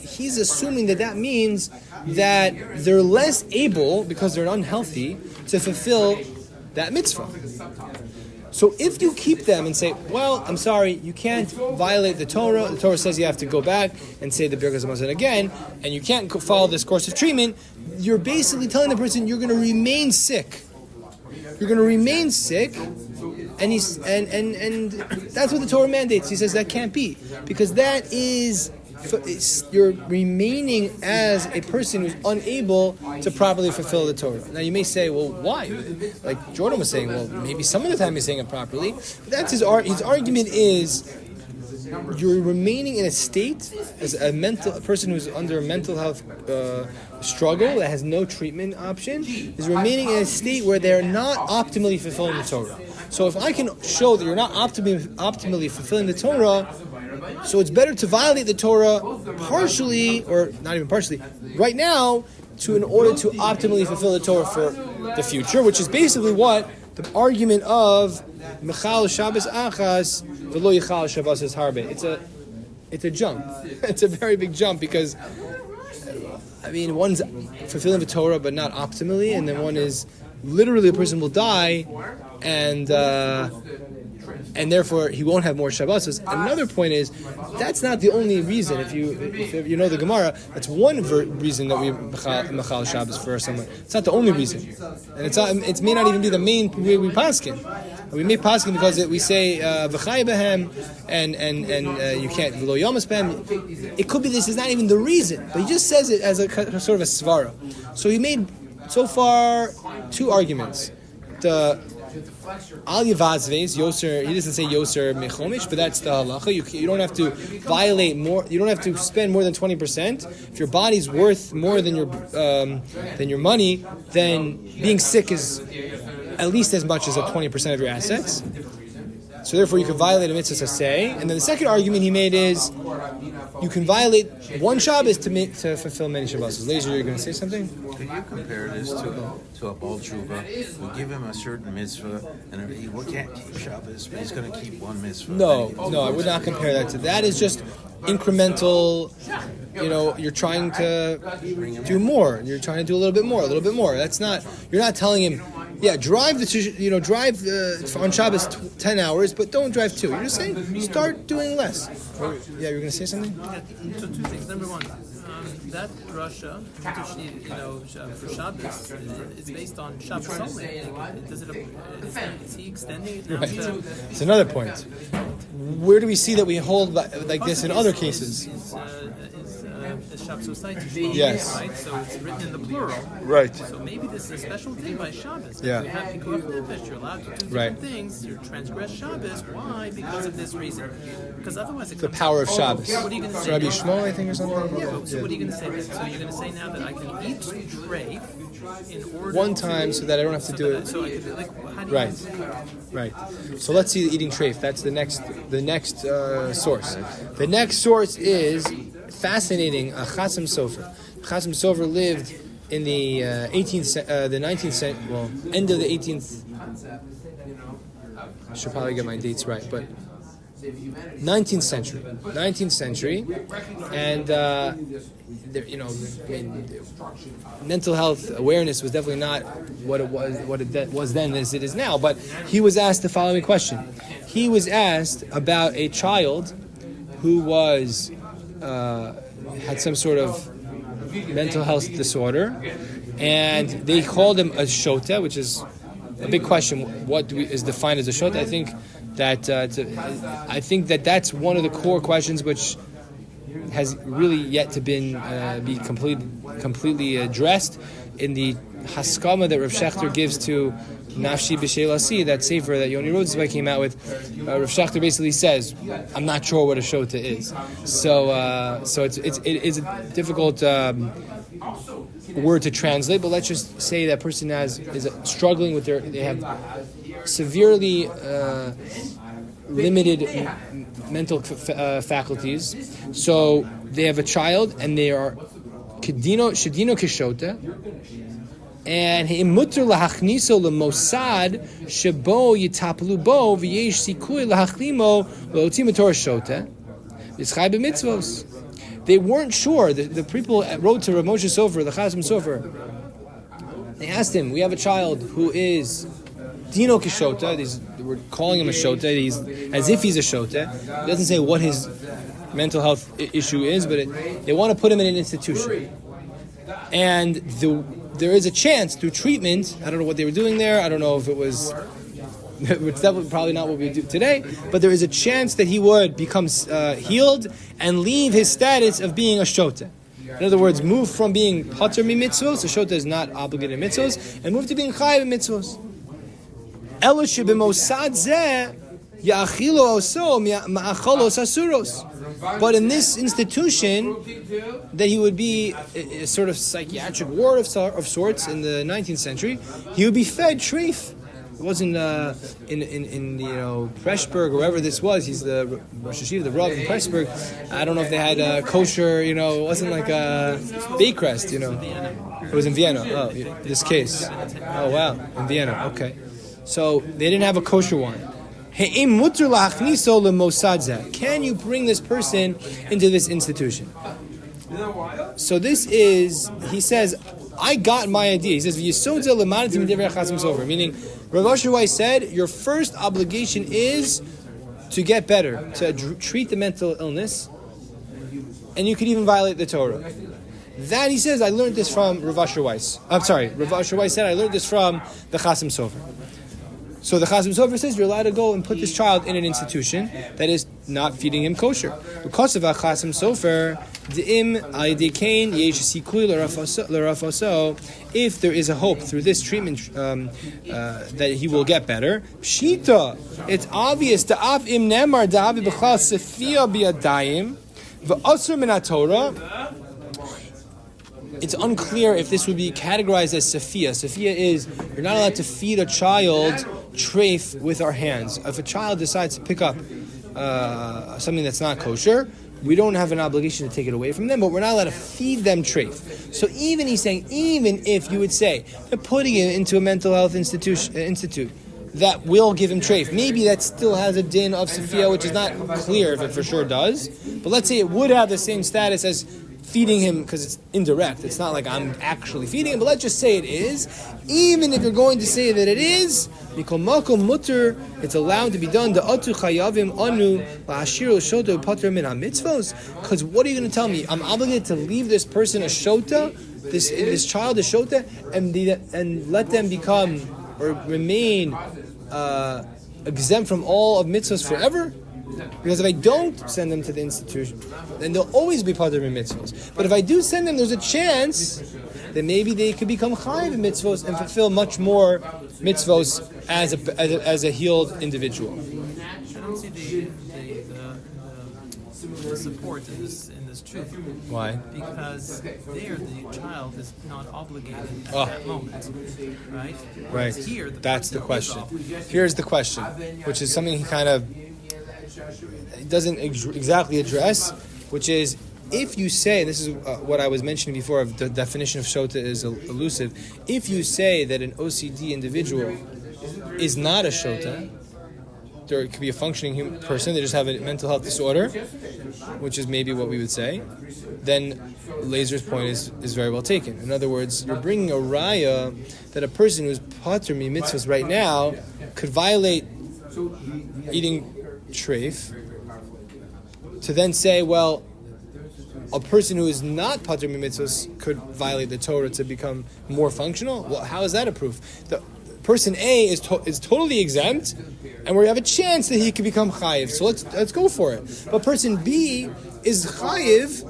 he's assuming that means that they're less able, because they're unhealthy, to fulfill that mitzvah. So if you keep them and say, well, I'm sorry, you can't violate the Torah says you have to go back and say the Birkas Hamazon again, and you can't follow this course of treatment, you're basically telling the person you're going to remain sick. You're going to remain sick, and that's what the Torah mandates. He says that can't be, because that is, you're remaining as a person who's unable to properly fulfill the Torah. Now you may say, well, why? Like Jordan was saying, well, maybe some of the time he's saying it properly. But that's his argument is, you're remaining in a state as a person who's under a mental health struggle that has no treatment option, is remaining in a state where they're not optimally fulfilling the Torah. So if I can show that you're not optimally fulfilling the Torah, so it's better to violate the Torah partially, or not even partially, right now, in order to optimally fulfill the Torah for the future, which is basically what the argument of Michal Shabbos Achas V'lo Yichal Shabbos Harbe. It's a jump. It's a very big jump, because one's fulfilling the Torah but not optimally, and then one is literally a person will die, and therefore he won't have more Shabbosos. Another point is, that's not the only reason. If you know the Gemara, that's one reason that we Mechal Shabbos for someone. It's not the only reason, and it may not even be the main way we paskin. We may paskin because we say v'chai behem, and you can't v'lo yomas behem. It could be this is not even the reason, but he just says it as a sort of a svara. So he made so far two arguments. The Al Yavazves, Yoser, he doesn't say Yoser Mechomish, but that's the halacha. You don't have to violate more, you don't have to spend more than 20%. If your body's worth more than your money, then being sick is at least as much as 20% of your assets. So therefore you can violate a mitzvah say. And then the second argument he made is, you can violate one Shabbos to fulfill many Shabbos. Laser, you're going to say something? Can you compare this to a Baal Teshuva? We give him a certain mitzvah, and he can't keep Shabbos, but he's going to keep one mitzvah. No, I would not compare that to that. Is just incremental. You're trying to do more. You're trying to do a little bit more. That's not. You're not telling him, drive on Shabbos 10 hours, but don't drive 2. You're just saying start doing less. You're going to say something? So two things. Number one, that drasha, for Shabbos, is based on Shabbos only. Is he extending it now? Right. It's another point. Where do we see that we hold like this in other cases? Is Shabbos society? Yes. Right? So it's written in the plural. Right. So maybe this is a special day by Shabbos. Yeah. You have pikuach nefesh, you're allowed to do different things. You transgress Shabbos. Why? Because of this reason. Because otherwise it comes the power of Shabbos. What are you going to say? Rabbi Shmuel, I think, or something? Yeah. So what are you going to say then? So you're going to say now that I can eat treif in order one time so that I don't have to do it. So I could how do you Right. So let's see the eating treif. That's the next source. The next source is fascinating. Chasam Sofer. Chasam Sofer lived in the 19th century. Well, end of the 18th. I should probably get my dates right, but 19th century, and mental health awareness was definitely not what it was then as it is now. But he was asked the following question. He was asked about a child who was had some sort of mental health disorder, and they called him a shota, which is a big question. What is defined as a shota? I think that's one of the core questions which has really yet to be completely addressed in the haskama that Rav Shechter gives to Nafshi B'Sheilasi, that sefer that Yoni Rosenberg came out with. Rav Shechter basically says, "I'm not sure what a shota is." So it is a difficult word to translate, but let's just say that person is struggling with they have severely limited mental faculties. So they have a child and they are shedino kishota, and mutter lahachniso lemosad shebo yitaplu bo v'yesh sikui lahachlimo leotzim Torah shota v'yischai b'mitzvos. They weren't sure. The people wrote to Rav Moshe Sofer, the Chasam Sofer. They asked him, "We have a child who is Dino Kishota." We're calling him a Shota. He's as if he's a Shota. It doesn't say what his mental health issue is, but they want to put him in an institution. And there is a chance through treatment. I don't know what they were doing there. I don't know if it was. It's definitely probably not what we do today, but there is a chance that he would become healed and leave his status of being a shota. In other words, move from being pater mi mitzvos, a shota is not obligated in mitzvos, and move to being chayiv in mitzvos. Elo shebemosad zeh ya'achilo oso ma'acholos asuros. But in this institution, that he would be a sort of psychiatric ward of sorts in the 19th century, he would be fed treif. It wasn't in Pressburg or wherever this was. He's the Rosh Hashiva, the Rav in Pressburg. I don't know if they had kosher. It wasn't like a Baycrest. It was in Vienna. Oh, this case. Oh wow, in Vienna. Okay, so they didn't have a kosher one. Can you bring this person into this institution? So this is, he says, I got my idea. He says, meaning, Rav Asher Weiss said, your first obligation is to get better, to treat the mental illness, and you could even violate the Torah. That, he says, I learned this from Rav Asher Weiss. I'm sorry, Rav Asher Weiss said, I learned this from the Chasam Sofer. So the Chasam Sofer says you're allowed to go and put this child in an institution that is not feeding him kosher. Because of Chasam Sofer, if there is a hope through this treatment that he will get better, Pshita, it's obvious. Da'af im nemar da'avi b'chal sefia bi'adayim v'asur min haTorah. It's unclear if this would be categorized as Safia. Safia is, you're not allowed to feed a child treif with our hands. If a child decides to pick up something that's not kosher, we don't have an obligation to take it away from them, but we're not allowed to feed them treif. So he's saying, even if you would say, they're putting it into a mental health institute, that will give him treif. Maybe that still has a din of Safia, which is not clear if it for sure does. But let's say it would have the same status as feeding him, because it's indirect. It's not like I'm actually feeding him, but let's just say it is. Even if you're going to say that it is, it's allowed to be done. Because what are you going to tell me? I'm obligated to leave this person a shota, this child a shota, and let them become or remain exempt from all of mitzvahs forever? Because if I don't send them to the institution, then they'll always be part of the mitzvahs. But if I do send them, there's a chance that maybe they could become chayiv in mitzvahs and fulfill much more mitzvahs as a healed individual. I don't see the support in this truth. Why? Because there the child is not obligated at that moment, right? Right. Here, that's the question. Here's the question, which is something he kind of doesn't exactly address, which is, if you say, and this is what I was mentioning before, of the definition of shota is elusive, if you say that an OCD individual is not a shota, there could be a functioning human person, they just have a mental health disorder, which is maybe what we would say, then Lazar's point is very well taken. In other words, you're bringing a raya that a person who's pater mi mitzvahs right now could violate eating treif, to then say, well, a person who is not pater mi mitzvahs could violate the Torah to become more functional. Well, how is that a proof? The person A is totally exempt, and we have a chance that he could become chayiv. So let's go for it. But person B is chayiv.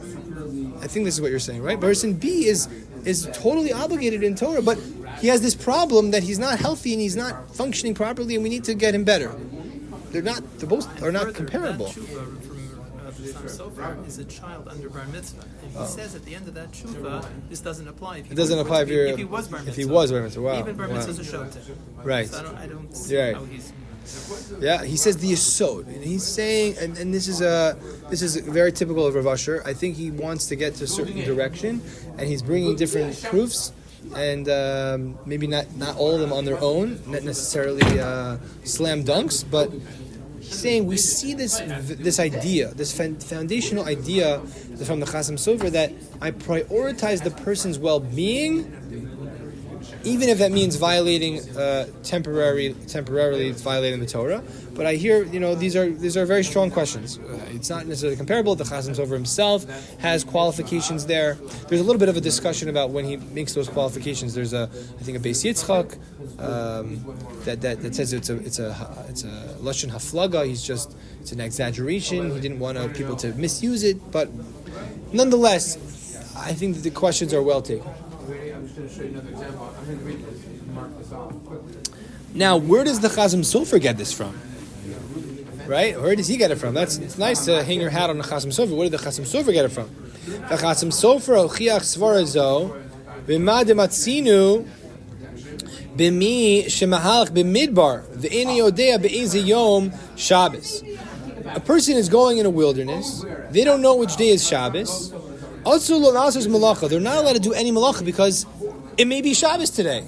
I think this is what you're saying, right? Person B is totally obligated in Torah, but he has this problem that he's not healthy and he's not functioning properly, and we need to get him better. Both are not comparable. That Chassam Sofer is a child under bar mitzvah, and he says at the end of that tshuva, this doesn't apply. If It doesn't apply if he was bar mitzvah. If he was bar mitzvah, wow. Even bar Wow. mitzvah is a shoteh. Right. So I don't see Right. how he's. Yeah, he says the yesod, and he's saying, and this is very typical of Rav Asher. I think he wants to get to a certain direction, and he's bringing different proofs, and maybe not all of them on their own, not necessarily slam dunks, but he's saying we see this idea, this foundational idea from the Chasam Sofer that I prioritize the person's well-being. Even if that means violating temporarily violating the Torah, but I hear these are very strong questions. It's not necessarily comparable. The Chasam Sofer himself has qualifications there. There's a little bit of a discussion about when he makes those qualifications. There's I think a Beis Yitzchak that says it's a lashon haflaga. It's an exaggeration. He didn't want people to misuse it, but nonetheless, I think that the questions are well taken. Now, where does the Chasam Sofer get this from? Right? Where does he get it from? It's nice to hang your hat on the Chasam Sofer. Where did the Chasam Sofer get it from? The Chasam Sofer ochiach svara zo b'ma dematzinu b'mi shemahalach b'midbar v'eni yodea be'ezi yom Shabbos. A person is going in a wilderness. They don't know which day is Shabbos. Also, lo na'asos malacha. They're not allowed to do any malacha because it may be Shabbos today.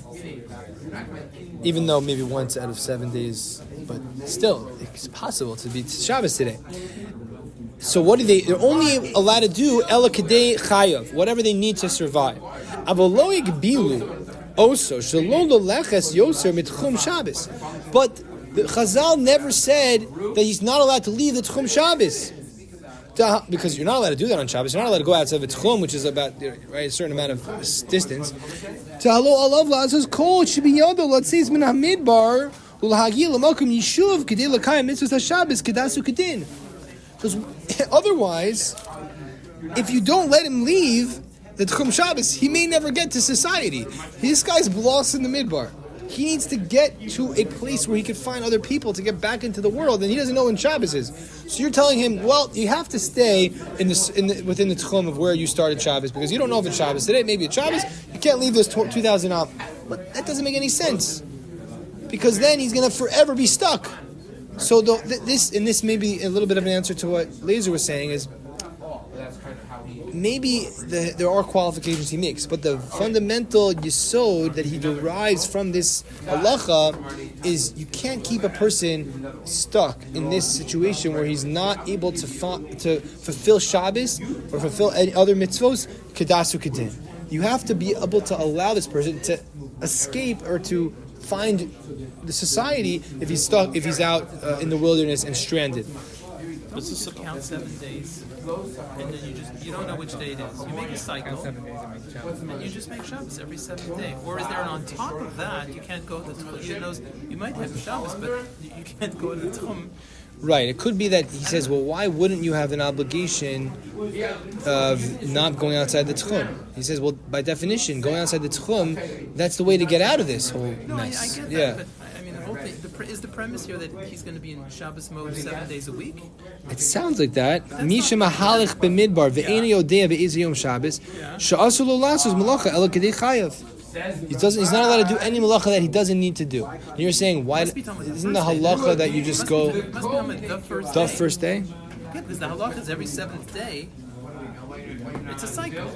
Even though maybe once out of 7 days, but still, it's possible to be Shabbos today. So what do they're only allowed to do ela kadei chayav, whatever they need to survive. Avoloig bilu also shalom leches yoser mitchum Shabbos. But the Chazal never said that he's not allowed to leave the Tchum Shabbos. Because you're not allowed to do that on Shabbos. You're not allowed to go outside of the Tchum, which is about a certain amount of distance. Let's say it's min hamidbar ulahagi l'malkum yishuv kedei l'kayim mitzvos haShabbos kedasu kedin. Because otherwise, if you don't let him leave the Tchum Shabbos, he may never get to society. This guy's lost in the midbar. He needs to get to a place where he can find other people to get back into the world, and he doesn't know when Shabbos is. So you're telling him, well, you have to stay within the tchum of where you started Shabbos, because you don't know if it's Shabbos today. Maybe it's Shabbos. You can't leave this 2,000 off. But that doesn't make any sense, because then he's going to forever be stuck. So this may be a little bit of an answer to what Lazer was saying is, maybe there are qualifications he makes, but the fundamental yesod that he derives from this halacha is you can't keep a person stuck in this situation where he's not able to fulfill Shabbos or fulfill any other mitzvos, kedasu kedin. You have to be able to allow this person to escape or to find the society if he's stuck, if he's out in the wilderness and stranded. Let's just count 7 days, and then you don't know which day it is. You make a cycle, and you just make Shabbos every 7th day. Or is there on top of that you can't go to the Tchum? You might have Shabbos, but you can't go to the Tchum. Right. It could be that he says, well, why wouldn't you have an obligation of not going outside the Tchum? He says, well, by definition, going outside the Tchum, that's the way to get out of this whole mess. I get that, but I mean, the whole thing, is the premise here that he's going to be in Shabbos mode 7 days a week? It sounds like that. Misha mahalich b'midbar ve'eni odea be'ezi yom Shabbos she'asu lo lasos malacha ela kedei chayav. He's not allowed to do any malacha that he doesn't need to do. And you're saying, why isn't the halacha that you just go the first day? Yeah, because the halacha is every 7th day. It's a cycle.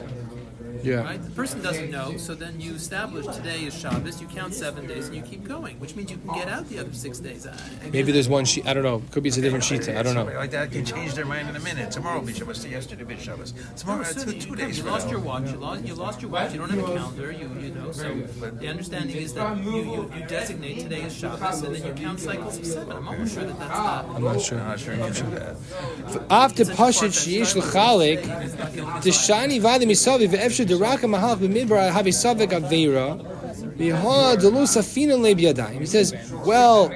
Yeah. Right? The person doesn't know, so then you establish today is Shabbos, you count 7 days, and you keep going, which means you can get out the other 6 days. Maybe there's one sheet. I don't know. Could be it's a different shita. I don't know. Somebody like that can change their mind in a minute. Tomorrow will be Shabbos. Yesterday will be Shabbos. Tomorrow, two days. You lost your watch. You lost your watch. You don't have a calendar. You know. So the understanding is that you designate today as Shabbos, and then you count cycles of 7. I'm almost sure that that's not. I'm not sure. After After Pashat Sheyesh L'Chalik, the Shani Vayde Misavi ve'Efshe Deraka Mahalach b'Midbar Havi Savek Aveira V'Ha Delu Safina Leib Yadayim. He says, well,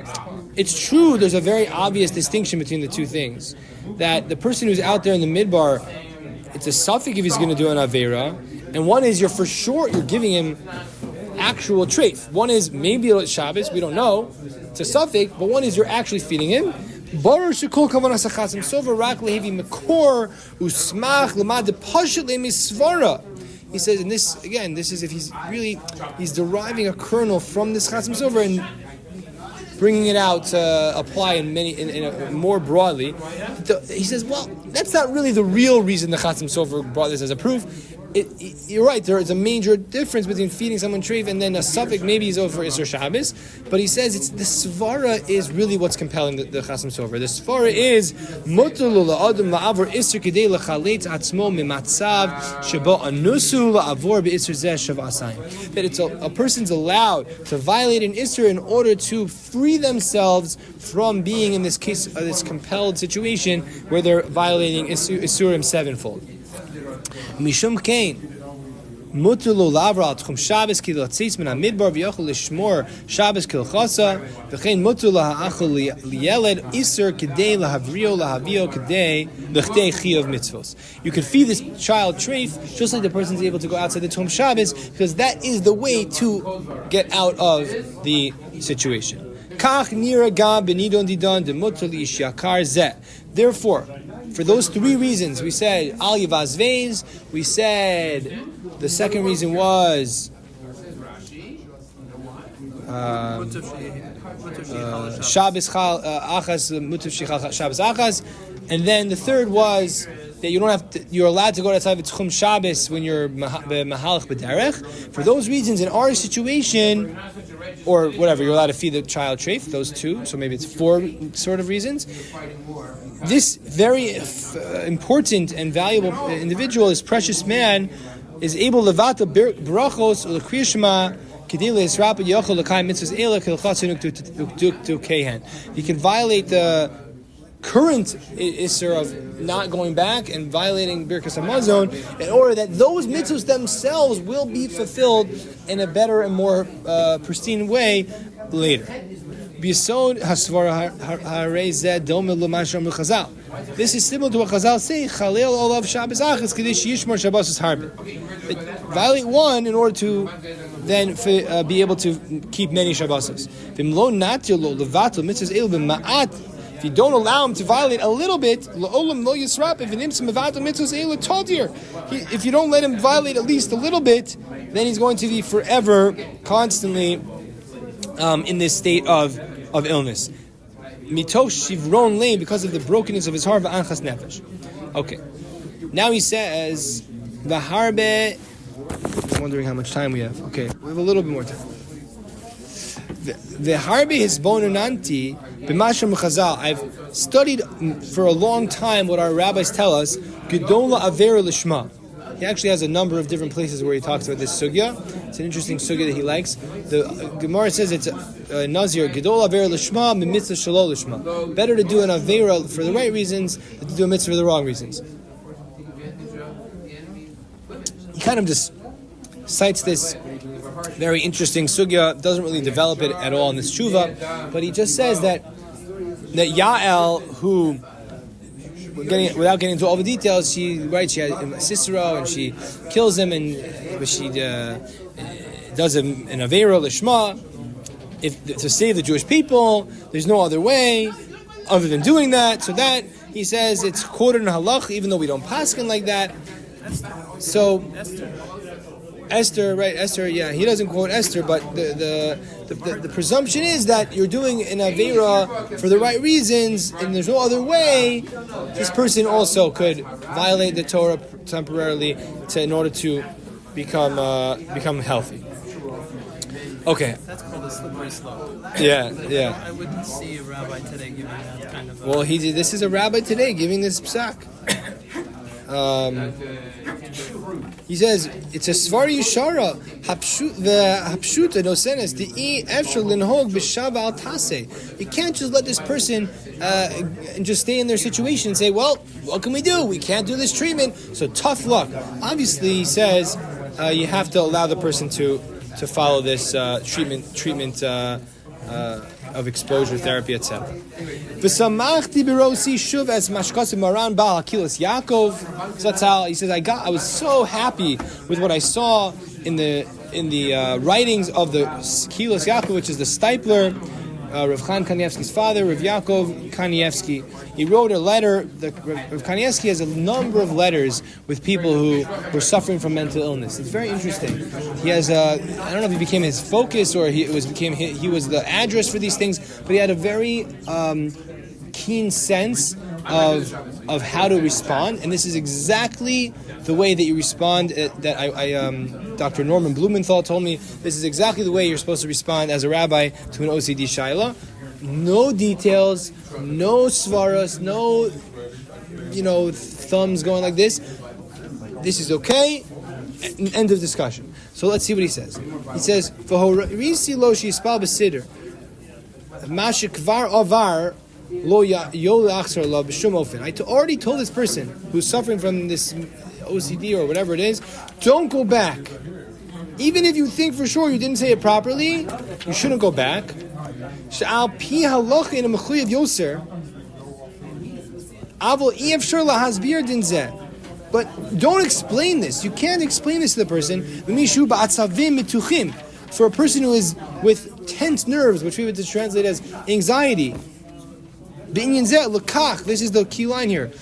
it's true. There's a very obvious distinction between the two things. That the person who's out there in the Midbar, it's a suffix if he's going to do an Aveira, and one is you're giving him actual treif. One is maybe it's Shabbos, we don't know. It's a suffix, but one is you're actually feeding him. Baruch shekol kavanas hachasim sofer rak lehevi mekor usmach lemad depashut lemisvara. He says, and this again, this is if he's deriving a kernel from this chasim sofer and bringing it out to apply in more broadly. He says, well, that's not really the real reason the chasim sofer brought this as a proof. You're right, there is a major difference between feeding someone treif and then a suffix maybe is over Isser Shabbos, but he says it's the svara is really what's compelling the Chasim Sofer. The svara is mutulu la'adam la'avor Isser kedei l'chalet atzmo mimatzav shebo anusu la'avor be'Isser zeh shavasayim. That it's a person's allowed to violate an Isser in order to free themselves from being in this case, this compelled situation where they're violating Isurim sevenfold. Mishum Kain Mutulu Lavra Tchum Shabbos Ki Latzis Min HaMidbar V'Yochel Lishmor Shabbos Kilchasa V'chein Mutulu Ha'achol Liyeled Iser Kedei Lahavrio Lahavio Kedei L'chtei Chiyuv Mitzvos. You can feed this child treif just like the person is able to go outside the Tchum Shabbos, because that is the way to get out of the situation. Kach Nira Gam Benidon Didon Demutulu Ish Yakar Zeh. Therefore, for those three reasons, we said Al Yivaz Vez, we said the second reason was Shabbos Achas Mutav Shichal Shabbos Achas, and then the third was that you're allowed to go outside of Tchum Shabbos when you're Mahalach B'derech. For those reasons, in our situation, or whatever, you're allowed to feed the child treif, those two, so maybe it's four sort of reasons. This very important and valuable individual, this precious man, is able to levata brachos or l'kriyah shema kedei le'israpa yochel l'kayim mitzvahs eila kelchatzin uktu kehen. He can violate the current isser of not going back and violating Birkas Hamazon in order that those mitzvahs themselves will be fulfilled in a better and more pristine way later. This is similar to what Chazal say, Chalel olav Shabbos achas kadesh yishmor Shabbos harbe. Violate one in order to then be able to keep many Shabbos. If you don't allow him to violate a little bit, if you don't let him violate at least a little bit, then he's going to be forever, constantly in this state of illness. Mitosh shivron lein, because of the brokenness of his heart, v'anchas nefesh. Okay. Now he says, v'harbe. I'm wondering how much time we have. Okay, we have a little bit more time. V'harbe hisbonananti b'masham chazal. I've studied for a long time what our rabbis tell us. Gedola avera lishma. He actually has a number of different places where he talks about this sugya. It's an interesting sugya that he likes. The Gemara says it's a nazir gedol avera lishma mitzvah shalol lishma. Better to do an avera for the right reasons than to do a mitzvah for the wrong reasons. He kind of just cites this very interesting sugya. Doesn't really develop it at all in this Teshuva, but he just says that Yael, who, without getting into all the details, she had Sisera and she kills him, but she does an avera lishma to save the Jewish people. There's no other way other than doing that. So that, he says, it's quoted in halach, even though we don't paskin like that. So Esther, right? Esther, yeah, he doesn't quote Esther, but the presumption is that you're doing an avera for the right reasons, and there's no other way. This person also could violate the Torah temporarily in order to become healthy. Okay. That's called a slippery slope. Yeah. I wouldn't see a rabbi today giving that kind of. Well, this is a rabbi today giving this psak. He says it's a svar yishara hapshuta nosenes the efshel linhog b'shava al taseh. You can't just let this person just stay in their situation and say, well, what can we do? We can't do this treatment, so tough luck. Obviously, he says you have to allow the person to follow this treatment of exposure therapy, etc. V'samachti birosi shuv as mashkasim maran ba'al akilas Yaakov. So that's how he says. I was so happy with what I saw in the writings of the Kilas Yaakov, which is the Stipler, Rav Chaim Kanievsky's father, Rav Yaakov Kanievsky. He wrote a letter. Rav Kanievsky has a number of letters with people who were suffering from mental illness. It's very interesting. He has I don't know if he became his focus or he was the address for these things, but he had a very keen sense of how to respond, and this is exactly the way that you respond. Dr. Norman Blumenthal told me this is exactly the way you're supposed to respond as a rabbi to an OCD shaila. No details, no svaras, no thumbs going like this. This is okay. End of discussion. So let's see what he says. He says, "V'horisi lo shispal b'siddur, mashikvar avar." I already told this person who's suffering from this OCD or whatever it is, don't go back. Even if you think for sure you didn't say it properly, you shouldn't go back. But don't explain this. You can't explain this to the person. For a person who is with tense nerves, which we would translate as anxiety. This is the key line here.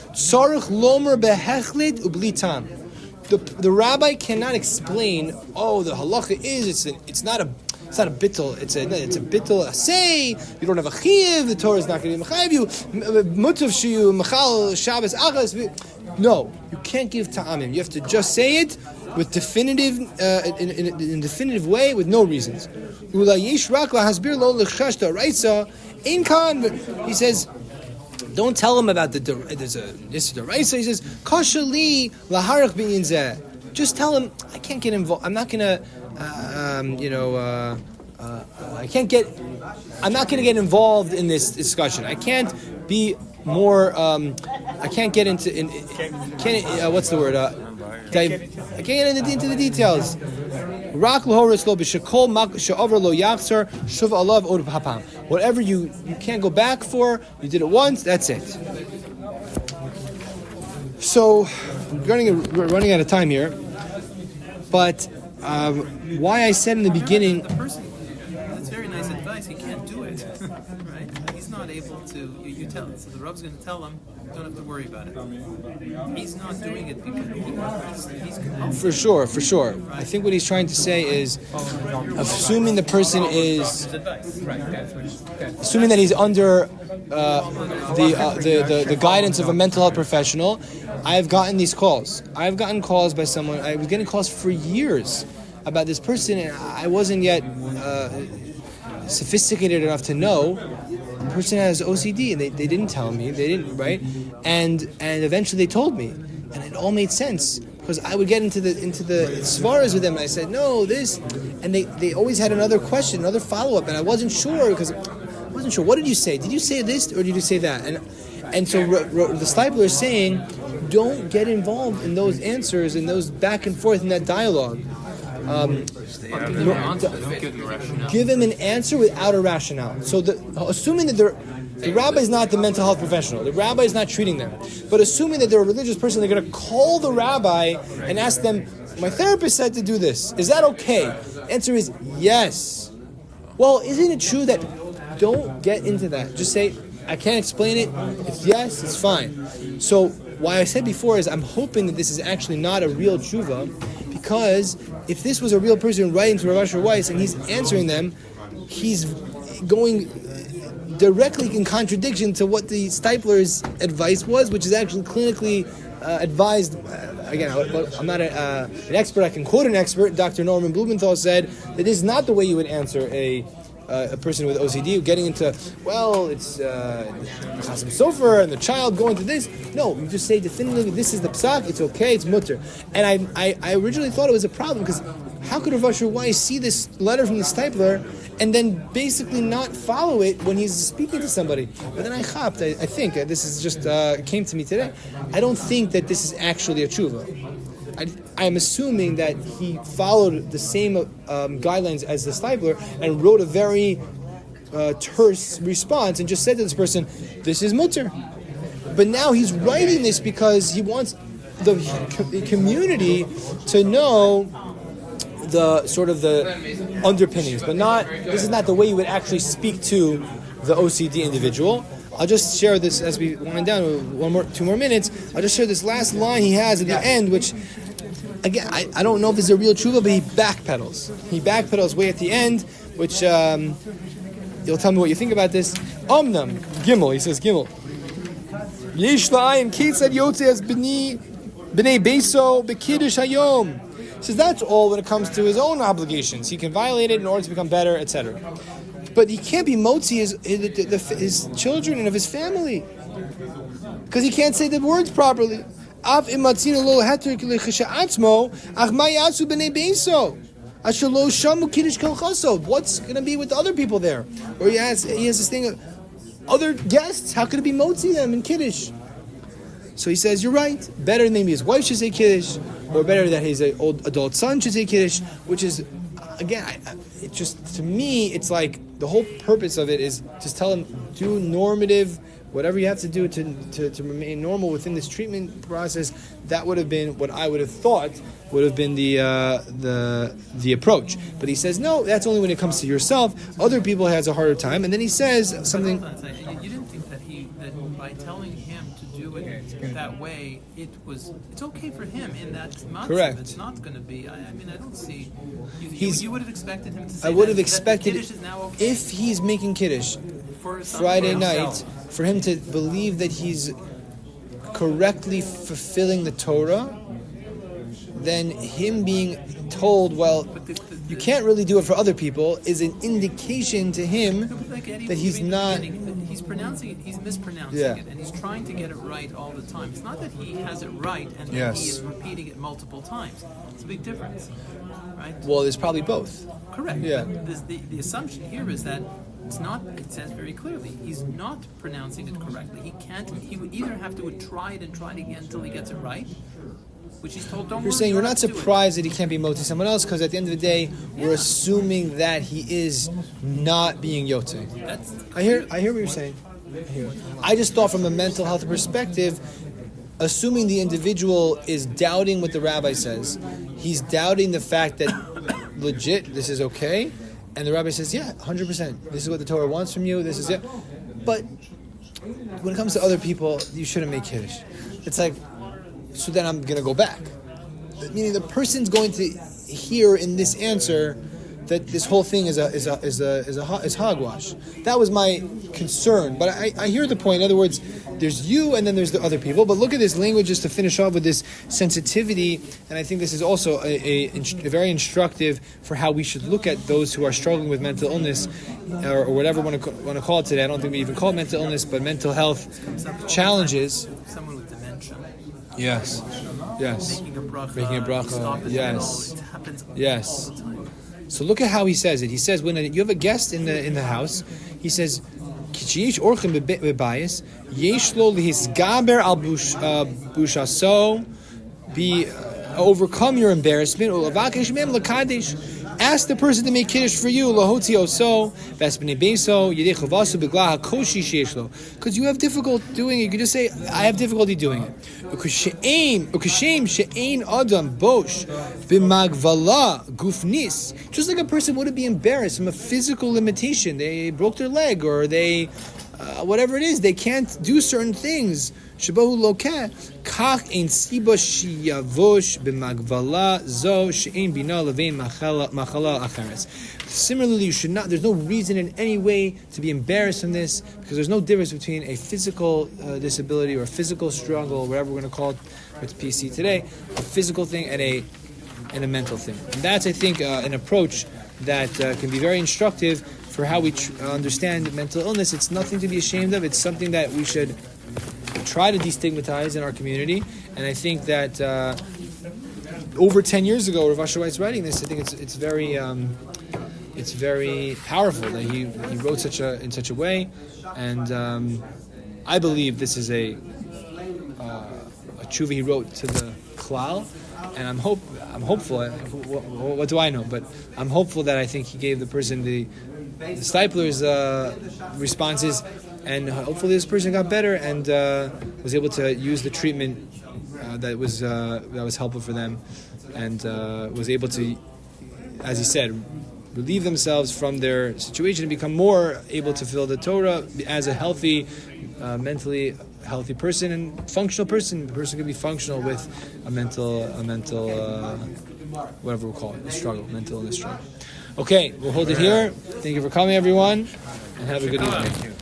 The rabbi cannot explain. Oh, the halacha is it's not a bittul. It's a bittul. Say you don't have a chiyuv. The Torah is not going to mechayiv you. Mutav shiyu mechal Shabbos achas. No, you can't give ta'amim. You have to just say it with definitive, in a definitive way, with no reasons. He says, don't tell him about this is the Raisa. He says, Kashali laharach b'inzeh. Just tell him, I can't get involved. I'm not gonna, I'm not gonna get involved in this discussion. I can't be more. I can't get into. What's the word? I can't get into the details. Whatever you can't go back for, you did it once. That's it. So we're running out of time here, but why I said in the beginning. The person, that's very nice advice. He can't do it, right? He's not able to. You tell. So the Rabb's going to tell him, don't have to worry about it. He's not doing it because he's for sure. Right. I think what he's trying to say is, assuming the person is, assuming that he's under the guidance of a mental health professional. I've gotten these calls. I've gotten calls by someone. I was getting calls for years about this person, and I wasn't yet sophisticated enough to know the person has OCD, and they didn't tell me. They didn't, right? And eventually they told me, and it all made sense because I would get into the svaras with them, and I said no this, and they always had another question, another follow up, and I wasn't sure because I wasn't sure. What did you say? Did you say this or did you say that? And so the Stipler is saying, don't get involved in those answers and those back and forth in that dialogue. Give him an answer without a rationale. So assuming that the rabbi is not the mental health professional, the rabbi is not treating them, but assuming that they're a religious person, they're going to call the rabbi and ask them, my therapist said to do this. Is that okay? Answer is yes. Well, isn't it true that don't get into that? Just say, I can't explain it. It's yes, it's fine. So why I said before is I'm hoping that this is actually not a real tshuva, because if this was a real person writing to Rav Asher Weiss and he's answering them, he's going directly in contradiction to what the Stipler's advice was, which is actually clinically advised. Again, I'm not an expert. I can quote an expert. Dr. Norman Blumenthal said that this is not the way you would answer a person with OCD getting into, it's Chasam Sofer and the child going to this. No, you just say definitively, this is the psak, it's okay, it's mutter. And I originally thought it was a problem because how could Rav Asher Weiss see this letter from the Stipler and then basically not follow it when he's speaking to somebody? But then I think, this is just came to me today, I don't think that this is actually a tshuva. I'm assuming that he followed the same guidelines as the Stipler and wrote a very terse response and just said to this person, this is mutter. But now he's writing this because he wants the community to know the sort of the underpinnings, but this is not the way you would actually speak to the OCD individual. I'll just share this as we wind down 2 more minutes. I'll just share this last line he has at the end, which, again, I don't know if this is a real tshuva, but he backpedals. He backpedals way at the end, which you'll tell me what you think about this. Omnam, Gimel, he says Gimel. Yesh la'ayin ketzad yotzei as b'nei beiso b'kiddush hayom. He says that's all when it comes to his own obligations. He can violate it in order to become better, etc. But he can't be motzi his children and of his family, because he can't say the words properly. What's going to be with the other people there? Or he has this thing of other guests. How could it be motzi them in kiddush? So he says, you're right. Better than maybe his wife should say kiddush, or better that his old adult son should say kiddush, which is, again, it just, to me, it's like the whole purpose of it is just tell him, do normative, whatever you have to do to remain normal within this treatment process. That would have been what I would have thought would have been the approach. But he says, no, that's only when it comes to yourself. Other people has a harder time. And then he says something. You didn't think that by telling him to do it that way, it's okay for him in that month. Correct. It's not going to be. I don't see. You would have expected him to say. I would have that expected Kiddush is now okay if he's making kiddush for Friday night, for him to believe that he's correctly fulfilling the Torah, then him being told, well, you can't really do it for other people, is an indication to him that he's not. He's pronouncing it. He's mispronouncing it, and he's trying to get it right all the time. It's not that he has it right and that he is repeating it multiple times. It's a big difference, right? Well, there's probably both. Correct. Yeah. The assumption here is that it's not. It says very clearly he's not pronouncing it correctly. He can't. He would either have to try it and try it again until he gets it right, which he's told. Don't. You're saying you're not surprised that he can't be moti someone else, because at the end of the day, we're assuming that he is not being yote. I hear what you're saying. I just thought from a mental health perspective, assuming the individual is doubting what the rabbi says, he's doubting the fact that legit this is okay, and the rabbi says, yeah, 100%. This is what the Torah wants from you. This is it. But when it comes to other people, you shouldn't make kiddush. It's like, so then I'm going to go back. Meaning the person's going to hear in this answer that this whole thing is hogwash. That was my concern. But I hear the point. In other words, there's you and then there's the other people. But look at this language just to finish off with this sensitivity. And I think this is also a very instructive for how we should look at those who are struggling with mental illness or whatever we want to call it today. I don't think we even call it mental illness, but mental health challenges. Someone with dementia. Yes. Making a bracha. Yes. It happens Yes. all the time. So look at how he says it. He says when you have a guest in the house, he says, "Kichiyish orchim bebayis yesh lo lihisgaber al bushaso, be overcome your embarrassment. Ulavakesh mem lakadesh. Ask the person to make kiddush for you. Lahoti oso vesbnei beso yedechavasu beglah hakoshi sheish. Because you have difficulty doing it. You can just say, I have difficulty doing it. Ukashem she'ein adam bosh b'magvala gufnis. Just like a person wouldn't be embarrassed from a physical limitation. They broke their leg or they, whatever it is, they can't do certain things. Shabahu lokeh kach ein siba sheyavosh b'magvala zo she'ein bina levein machala acheres. Similarly, you should not. There's no reason in any way to be embarrassed in this, because there's no difference between a physical disability or a physical struggle, whatever we're going to call it. It's PC today, a physical thing and a mental thing. And that's, I think, an approach that can be very instructive for how we understand mental illness. It's nothing to be ashamed of. It's something that we should try to destigmatize in our community. And I think that over 10 years ago, Rav Asher Weiss writing this, I think it's very powerful that he wrote in such a way. And I believe this is a tshuva he wrote to the klal. And I'm hopeful. What do I know? But I'm hopeful that I think he gave the person the Stipler's responses, and hopefully this person got better and was able to use the treatment that was helpful for them, and was able to as he said, relieve themselves from their situation and become more able to fulfill the Torah as a healthy, mentally healthy person and functional person. The person can be functional with a mental, whatever we'll call it, a struggle, mental illness struggle. Okay, we'll hold it here. Thank you for coming, everyone, and have a good evening.